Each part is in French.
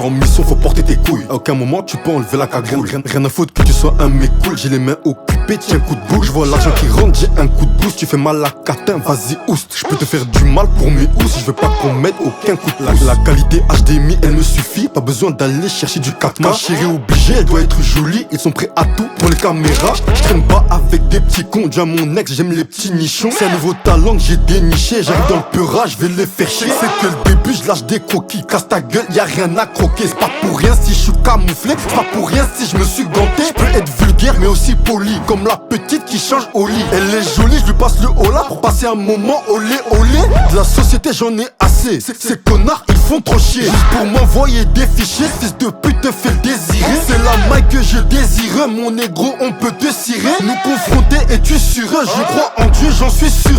en mission, faut porter tes couilles. À aucun moment tu peux enlever la cagoule. Rien à foutre que tu sois un mec cool. J'ai les mains occupées, tiens un coup de boule. Je vois l'argent qui rentre, j'ai un coup de boost. Tu fais mal à catin, vas-y oust. Je peux te faire du mal pour mes housses. Je veux pas qu'on m'aide, aucun coup de pouce. La qualité HDMI elle me suffit. Pas besoin d'aller chercher du 4K. Ma chérie obligée, elle doit être jolie. Ils sont prêts à tout pour les caméras. Je traîne pas avec des petits cons. Déjà mon ex, j'aime les petits nichons. C'est un nouveau talent que j'ai déniché. J'arrive dans le peurage, je vais les faire chier. C'est que le début, je lâche des croquis. Casse ta gueule, y'a rien à croquer. C'est pas pour rien si je suis camouflé. C'est pas pour rien si je me suis ganté. Je peux être vulgaire mais aussi poli. Comme la petite qui change au lit. Elle est jolie, je lui passe le holà pour passer un moment olé olé. De la société j'en ai assez. Ces connards ils font trop chier. Juste pour m'envoyer des fichiers. Fils de pute te fait désirer. C'est la maille que je désire. Mon négro on peut te cirer. Nous confronter et tu sur eux. Je crois en Dieu, j'en suis sûr.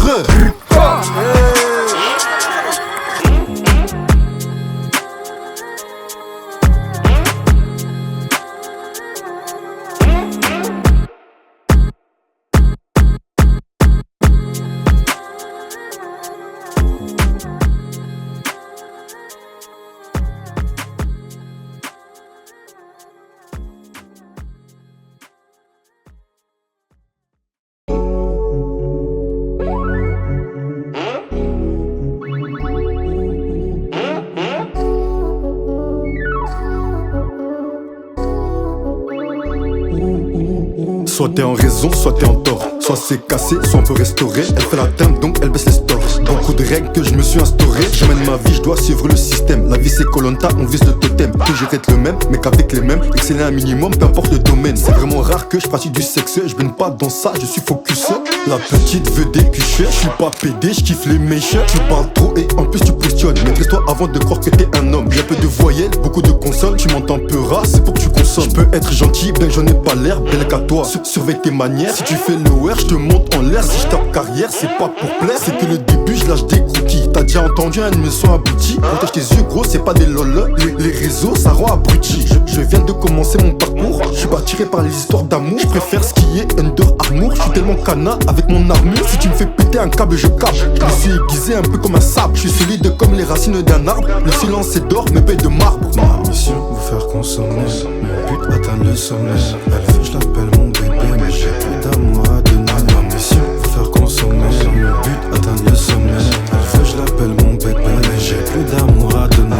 Soit t'es en raison, soit t'es en tort. Soit c'est cassé, soit on peut restaurer. Elle fait la teinte donc elle baisse les stores. Beaucoup de règles que je me suis instauré. Je mène ma vie, je dois suivre le système. La vie c'est Koh-Lanta, on vise le totem. Toujours être le même, mais qu'avec les mêmes. Exceller un minimum, peu importe le domaine. C'est vraiment rare que je pratique du sexe. Je baigne pas dans ça, je suis focus. La petite veut des cuchets. Je suis pas pédé, je kiffe les méchants. Tu parles trop et en plus tu questionnes. Maîtrise-toi avant de croire que t'es un homme. Y'a peu de voyelles, beaucoup de consonnes. Tu m'entends peu rare, c'est pour que tu consommes. Je peux être gentil, bien que j'en ai pas l'air. Belle qu'à toi, surveille tes manières. Si tu fais le wear, je te monte en l'air. Si je tape carrière, c'est pas pour plaire. C'est que le début, je lâche des cookies. T'as déjà entendu une leçon aboutie. Protège tes yeux gros, c'est pas des lol. Les réseaux, ça rend abruti. Je viens de commencer mon parcours. Je suis pas attiré par les histoires d'amour. Je préfère skier Under Armour. Je suis tellement cana avec mon armure. Si tu me fais péter un câble, je capte. Je me suis aiguisé un peu comme un sable. Je suis solide comme les racines d'un arbre. Le silence est d'or, mes pailles de marbre. Ma mission, vous faire consommer. Mon but, atteindre le sommet. Elle veut, je l'appelle mon bébé, mais j'ai plus d'amour à donner. Ma mission, vous faire consommer. Mon but, atteindre le sommet. Elle veut, je l'appelle mon bébé, mais j'ai plus d'amour à donner.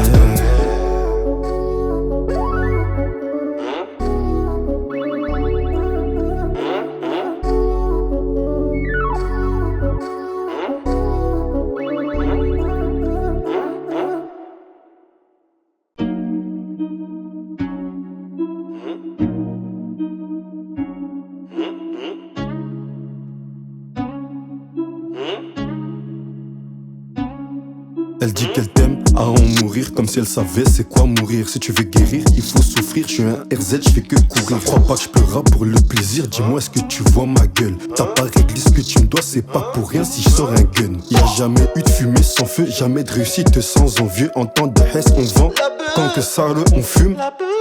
Elle dit qu'elle t'aime à en mourir comme si elle savait c'est quoi mourir. Si tu veux guérir, il faut souffrir. Je suis un RZ, je fais que courir. Crois pas que je peux rap pour le plaisir. Dis-moi est-ce que tu vois ma gueule. T'as pas réglé ce que tu me dois, c'est pas pour rien si je sors un gun. Y'a jamais eu de fumée sans feu, jamais de réussite sans envieux. En temps de Hess on vend, tant que ça on fume.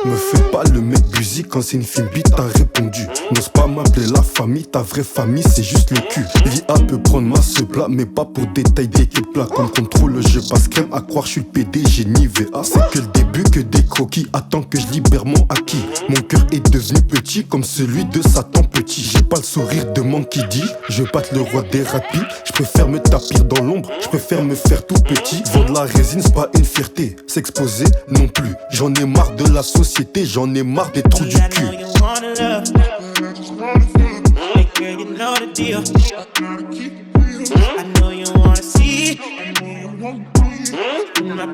Me fais pas le mec busy quand c'est une fine bite, t'as répondu. N'ose pas m'appeler la famille, ta vraie famille c'est juste le cul. L'IA peut prendre ma ce plat, mais pas pour détail d'équipe plat. Comme contrôle, je passe crème à croire je suis le PDG Nivea. C'est que le début, que des croquis. Attends que je libère mon acquis. Mon cœur est devenu petit comme celui de Satan petit. J'ai pas le sourire de mon qui dit je veux pas être le roi des rapides. Je préfère me tapir dans l'ombre, je préfère me faire tout petit. Vendre la résine c'est pas une fierté, s'exposer non plus. J'en ai marre de la société, j'en ai marre des trous du cul. My